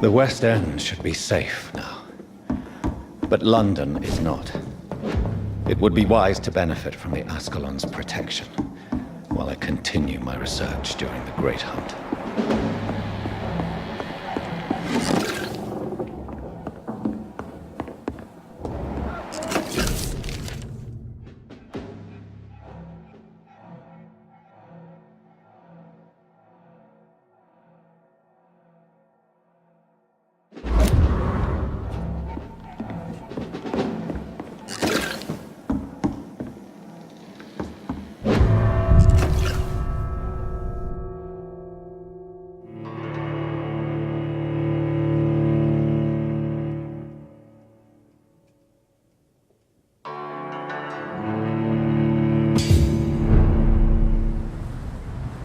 The West End should be safe now. But London is not. It would be wise to benefit from the Ascalon's protection, while I continue my research during the Great Hunt.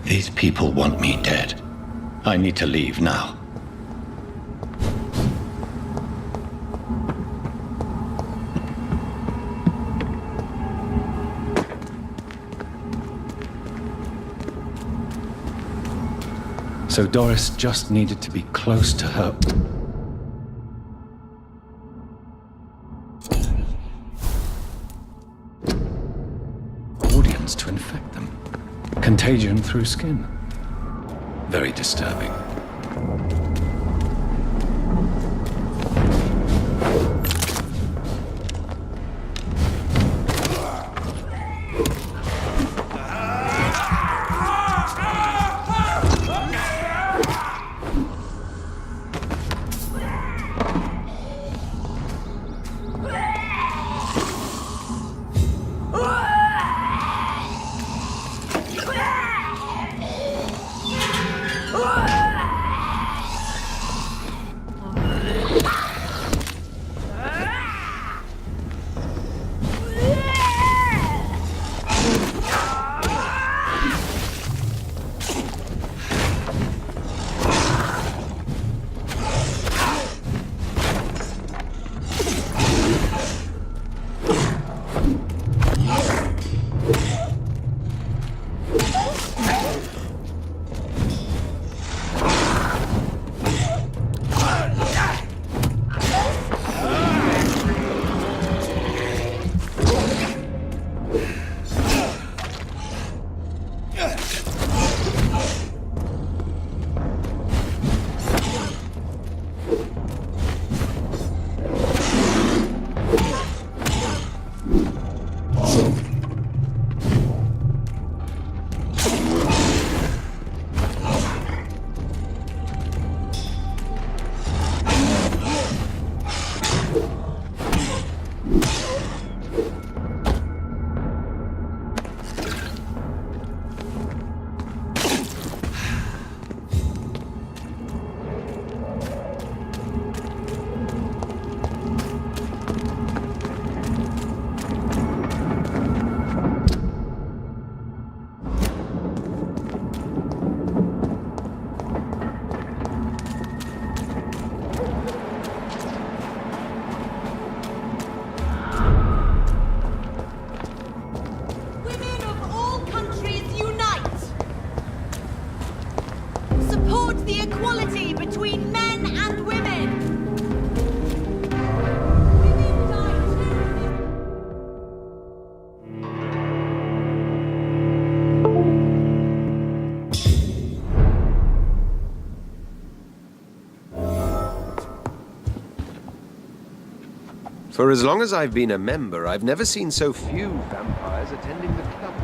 These people want me dead. I need to leave now. So Doris just needed to be close to her. Audience to infect them. Contagion through skin. Very disturbing. For as long as I've been a member, I've never seen so few vampires attending the club.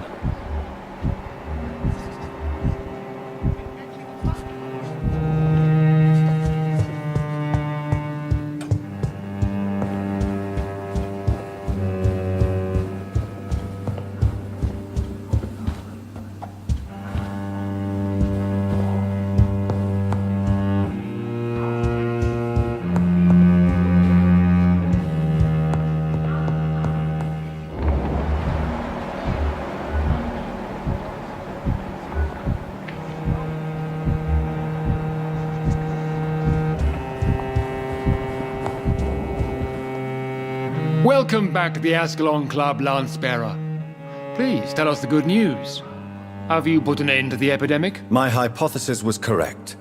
Welcome back to the Ascalon Club, Lancebearer. Please tell us the good news. Have you put an end to the epidemic? My hypothesis was correct.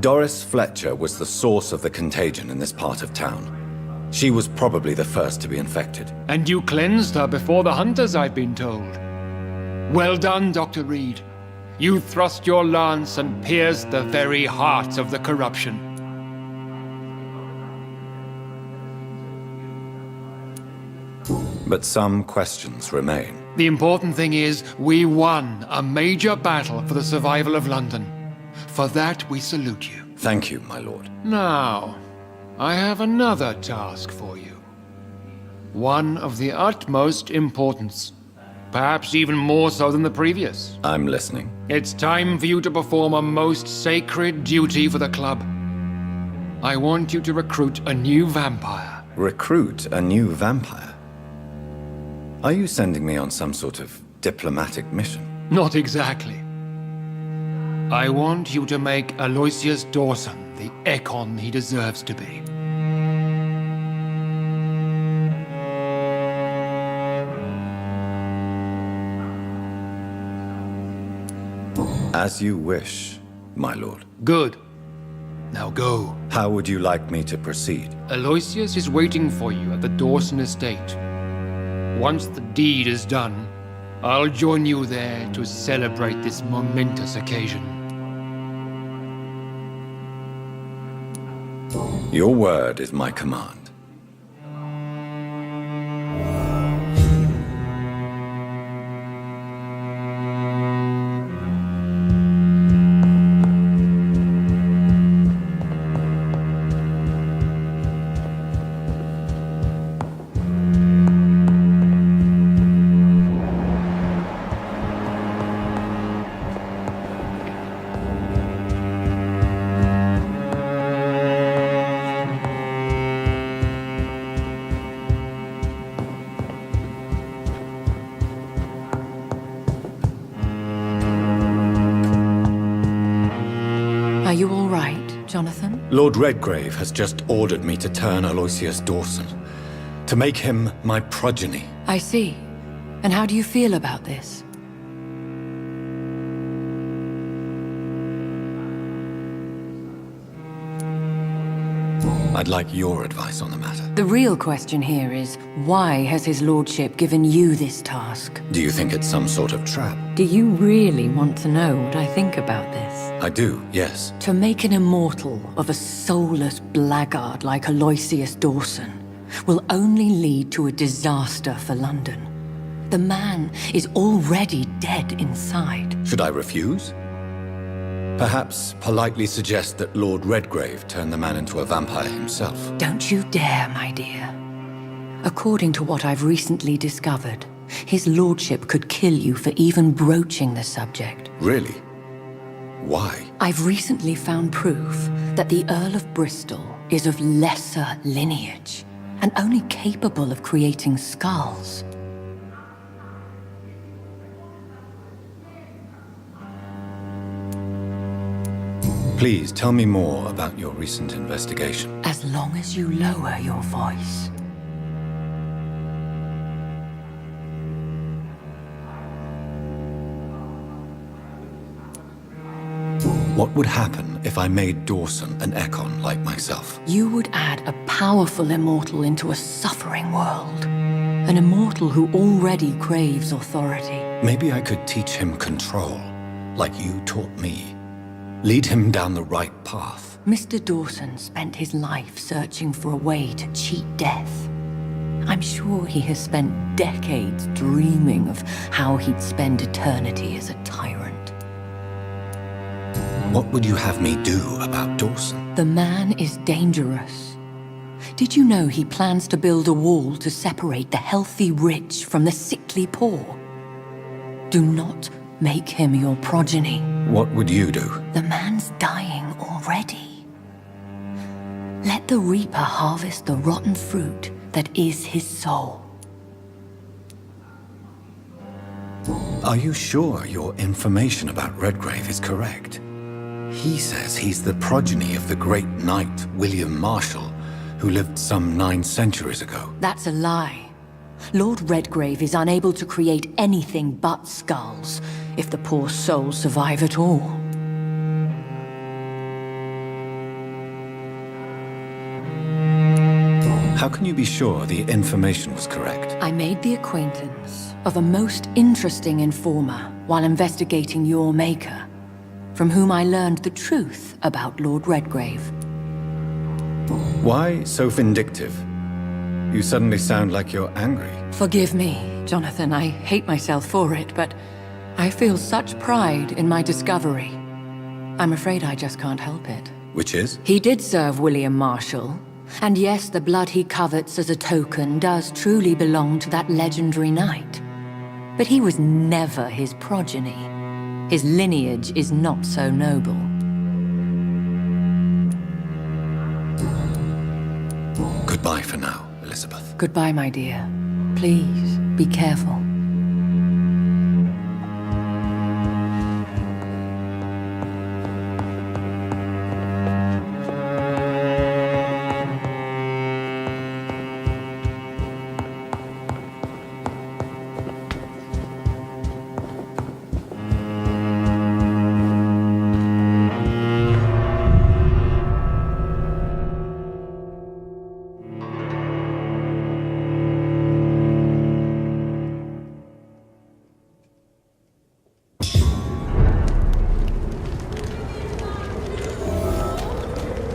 Doris Fletcher was the source of the contagion in this part of town. She was probably the first to be infected. And you cleansed her before the hunters, I've been told. Well done, Dr. Reed. You thrust your lance and pierced the very heart of the corruption. But some questions remain. The important thing is, we won a major battle for the survival of London. For that, we salute you. Thank you, my lord. Now, I have another task for you. One of the utmost importance. Perhaps even more so than the previous. I'm listening. It's time for you to perform a most sacred duty for the club. I want you to recruit a new vampire. Recruit a new vampire? Are you sending me on some sort of diplomatic mission? Not exactly. I want you to make Aloysius Dawson the Ekon he deserves to be. As you wish, my lord. Good. Now go. How would you like me to proceed? Aloysius is waiting for you at the Dawson estate. Once the deed is done, I'll join you there to celebrate this momentous occasion. Your word is my command. Are you all right, Jonathan? Lord Redgrave has just ordered me to turn Aloysius Dawson, to make him my progeny. I see. And how do you feel about this? I'd like your advice on the matter. The real question here is, why has his lordship given you this task? Do you think it's some sort of trap? Do you really want to know what I think about this? I do, yes. To make an immortal of a soulless blackguard like Aloysius Dawson will only lead to a disaster for London. The man is already dead inside. Should I refuse? Perhaps politely suggest that Lord Redgrave turn the man into a vampire himself. Don't you dare, my dear. According to what I've recently discovered, his lordship could kill you for even broaching the subject. Really? Why? I've recently found proof that the Earl of Bristol is of lesser lineage and only capable of creating skulls. Please tell me more about your recent investigation. As long as you lower your voice. What would happen if I made Dawson an Ekon like myself? You would add a powerful immortal into a suffering world. An immortal who already craves authority. Maybe I could teach him control, like you taught me. Lead him down the right path. Mr. Dawson spent his life searching for a way to cheat death. I'm sure he has spent decades dreaming of how he'd spend eternity as a tyrant. What would you have me do about Dawson? The man is dangerous. Did you know he plans to build a wall to separate the healthy rich from the sickly poor? Do not make him your progeny. What would you do? The man's dying already. Let the Reaper harvest the rotten fruit that is his soul. Are you sure your information about Redgrave is correct? He says he's the progeny of the great knight William Marshall, who lived some 9 centuries ago. That's a lie. Lord Redgrave is unable to create anything but skulls, if the poor souls survive at all. How can you be sure the information was correct? I made the acquaintance of a most interesting informer while investigating your maker, from whom I learned the truth about Lord Redgrave. Why so vindictive? You suddenly sound like you're angry. Forgive me, Jonathan. I hate myself for it, but I feel such pride in my discovery. I'm afraid I just can't help it. Which is? He did serve William Marshall. And yes, the blood he covets as a token does truly belong to that legendary knight. But he was never his progeny. His lineage is not so noble. Goodbye for now, Elizabeth. Goodbye, my dear. Please, be careful.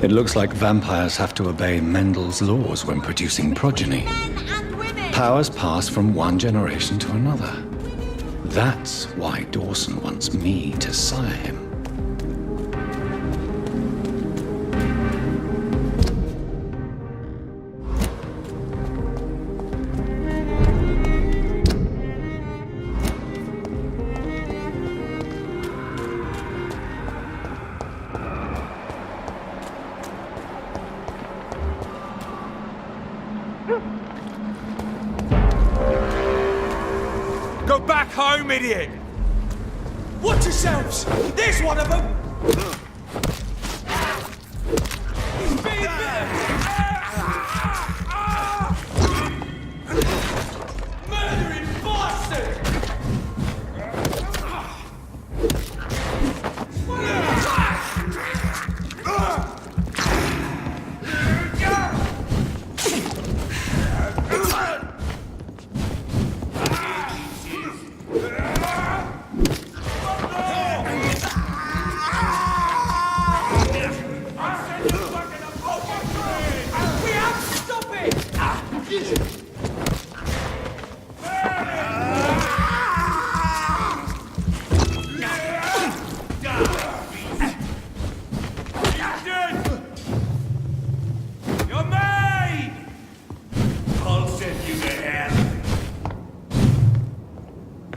It looks like vampires have to obey Mendel's laws when producing progeny. Powers pass from one generation to another. That's why Dawson wants me to sire him. Go back home, idiot! Watch yourselves! There's one of them! He's being bit! Murdering bastard!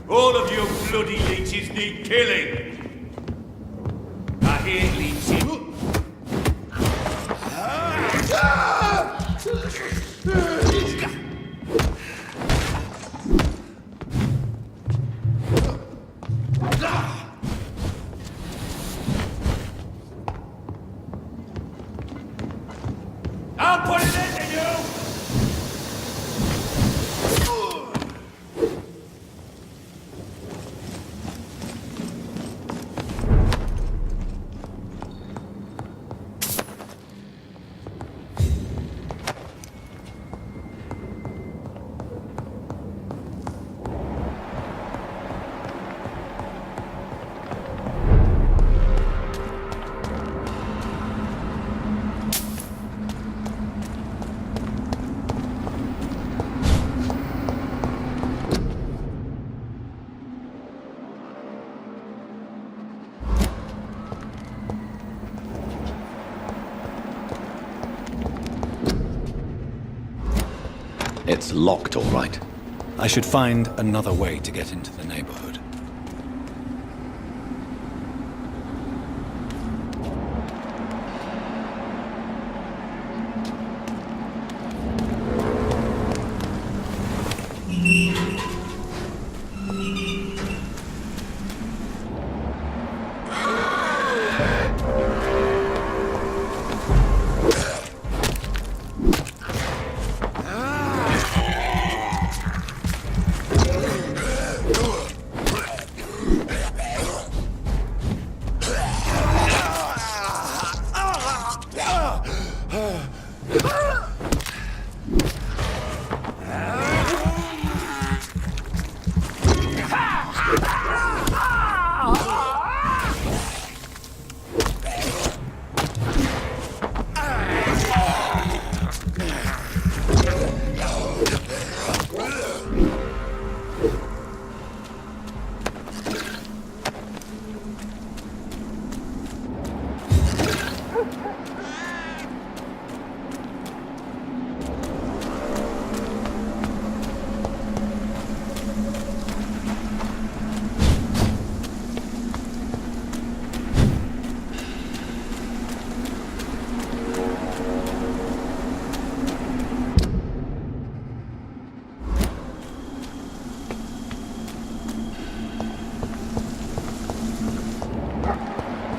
All of you bloody leeches need killing. I hear leeches. I'll put it into you! It's locked, all right. I should find another way to get into the neighborhood.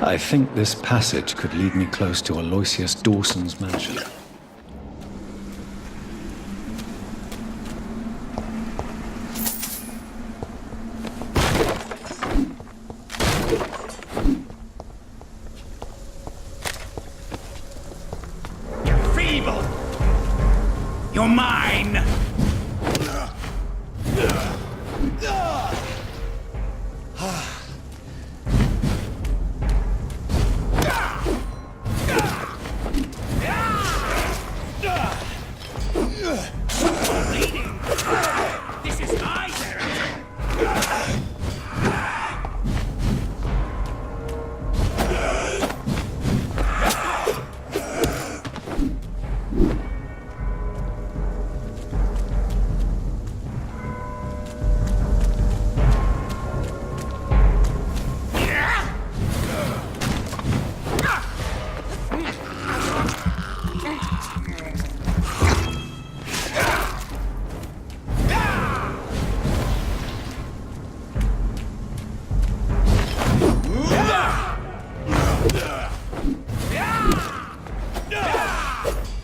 I think this passage could lead me close to Aloysius Dawson's mansion. You're feeble! You're mine! This is my territory!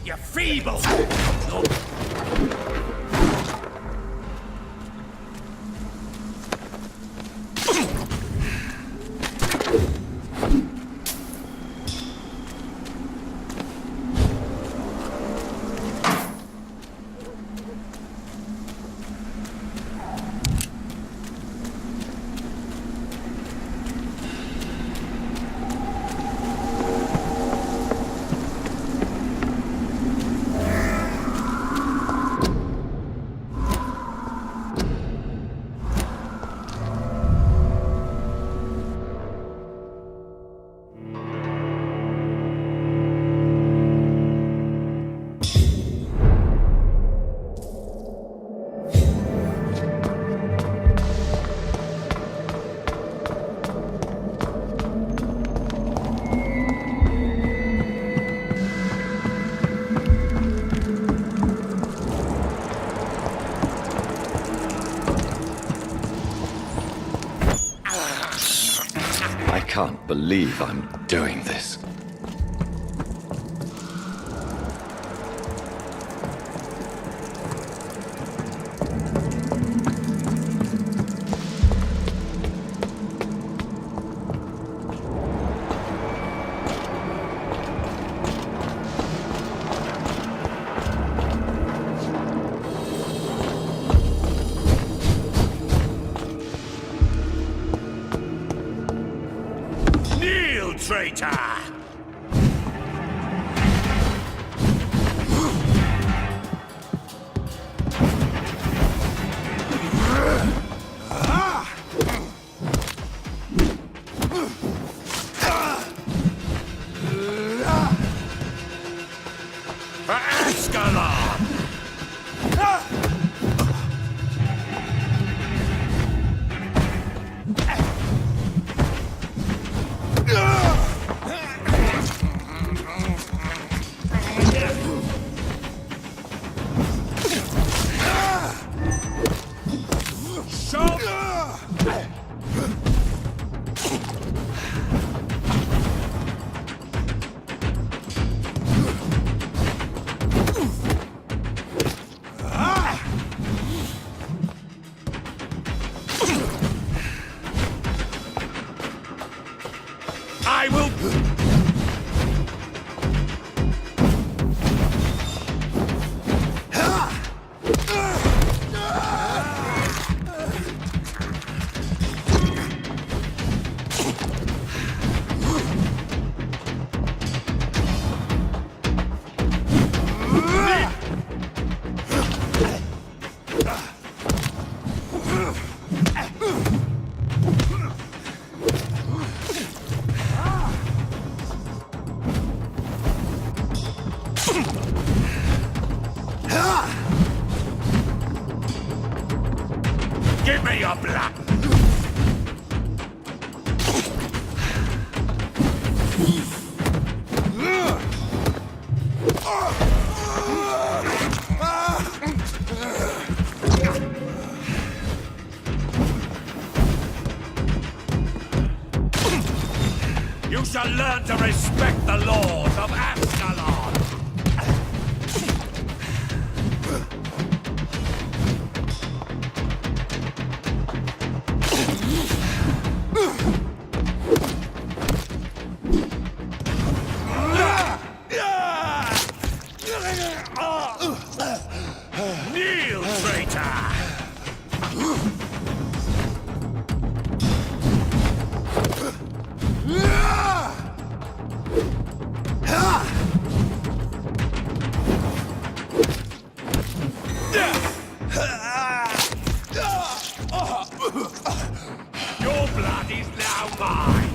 You're feeble! I can't believe I'm doing this. Kneel, traitor! For Ascalon! I will... Give me your blood! You shall learn to respect the laws of Ascalon! Kneel, traitor! Your blood is now mine!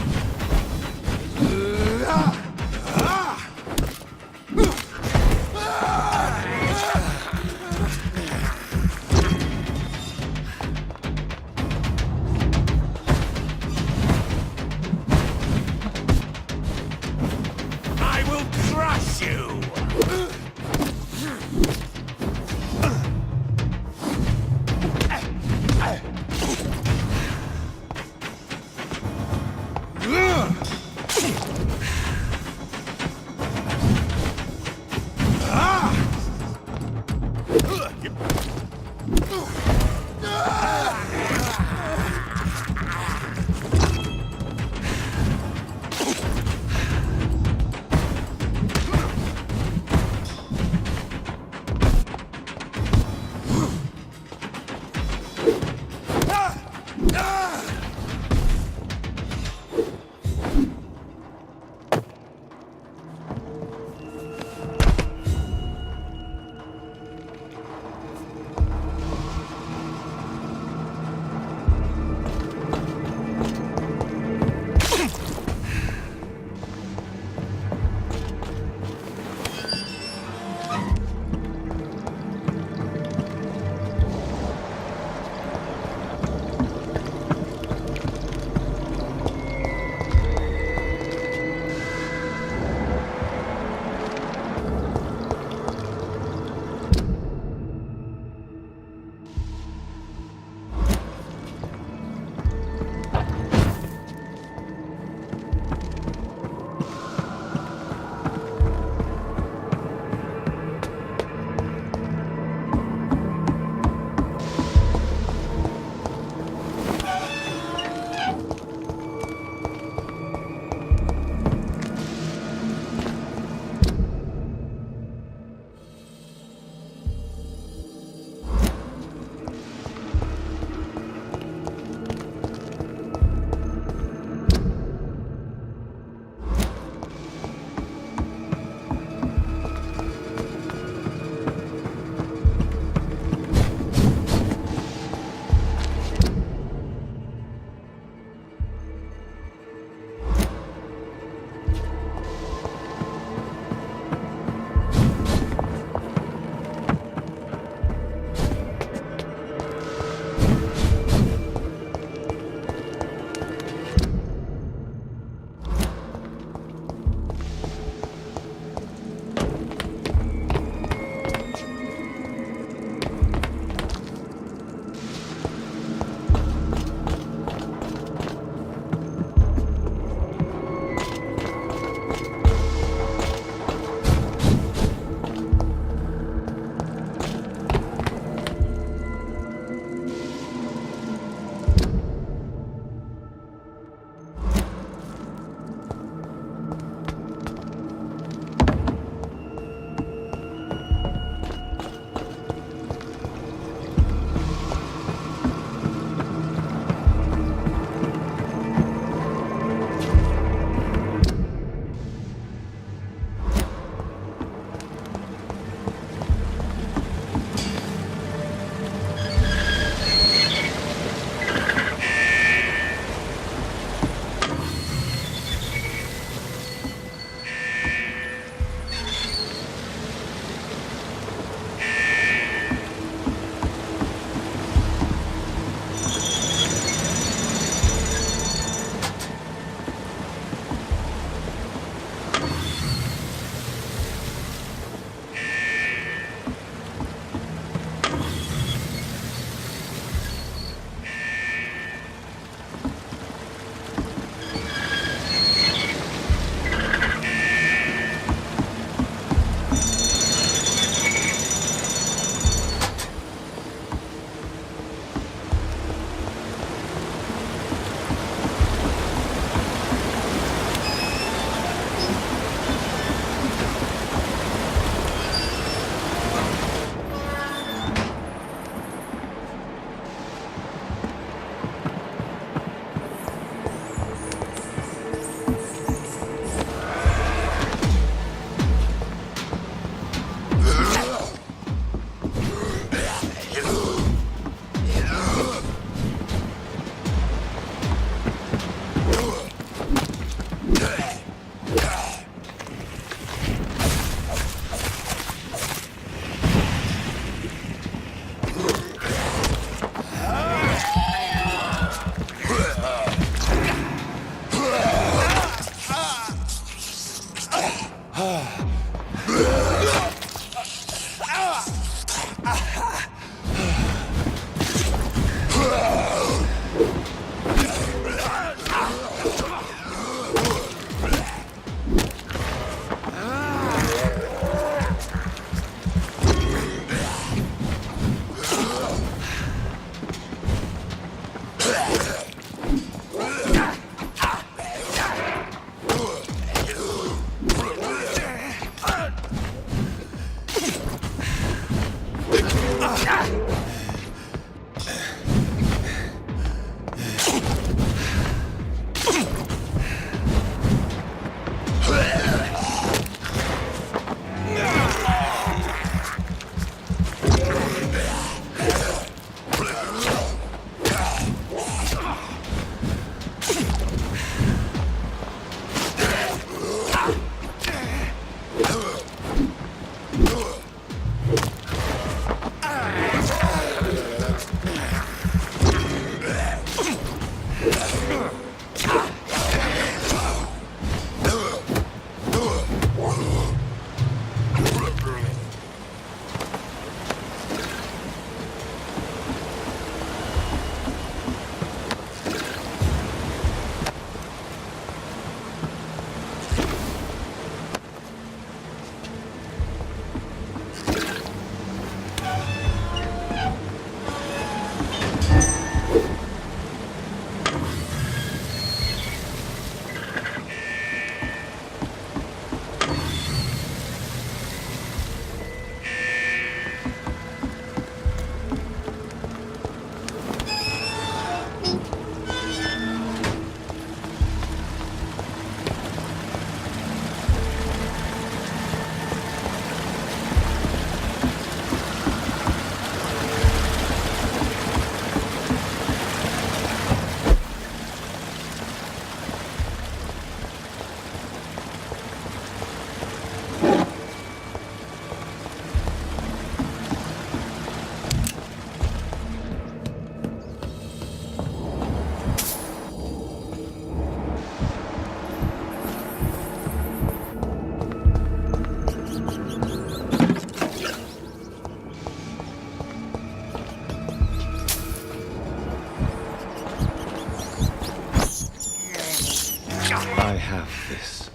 have this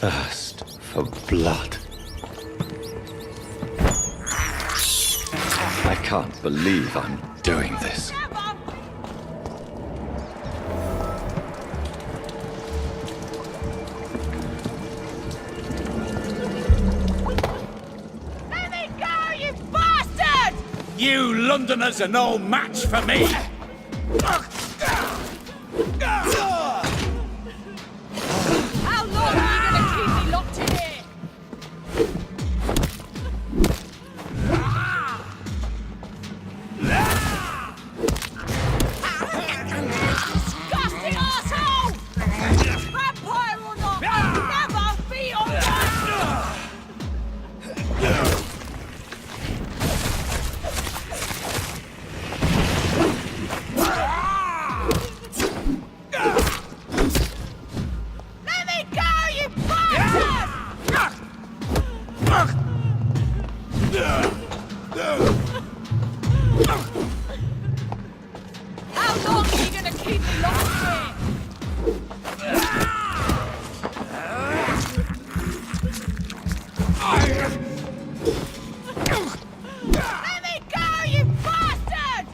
thirst for blood. I can't believe I'm doing this. Let me go, you bastard! You Londoners are no match for me! How long are you gonna keep me locked in here? Disgusting arsehole! Vampire or not, I'll never be alright! Let me go, you bastard! How long are you gonna keep me locked here? Let me go, you bastard!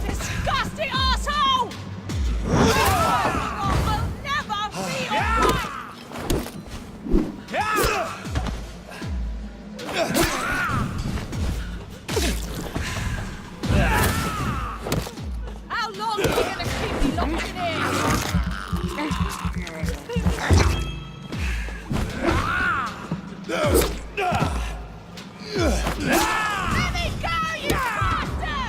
Disgusting arsehole! I'll never be alright! How long are you gonna keep me locked in here? Let me go, you bastard!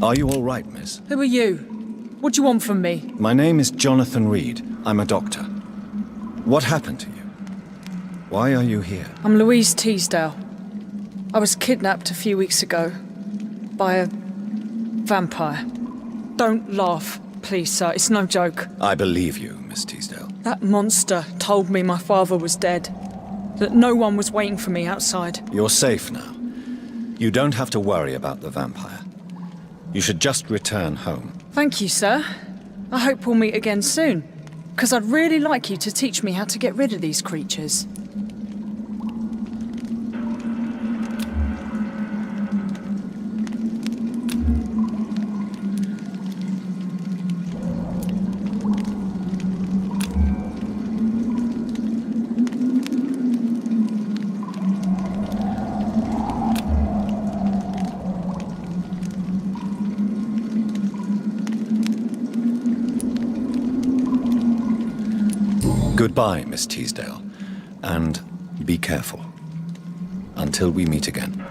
Are you all right, miss? Who are you? What do you want from me? My name is Jonathan Reed. I'm a doctor. What happened to you? Why are you here? I'm Louise Teasdale. I was kidnapped a few weeks ago by a vampire. Don't laugh, please, sir. It's no joke. I believe you, Miss Teasdale. That monster told me my father was dead. That no one was waiting for me outside. You're safe now. You don't have to worry about the vampire. You should just return home. Thank you, sir. I hope we'll meet again soon. Because I'd really like you to teach me how to get rid of these creatures. Goodbye, Miss Teasdale. And be careful. Until we meet again.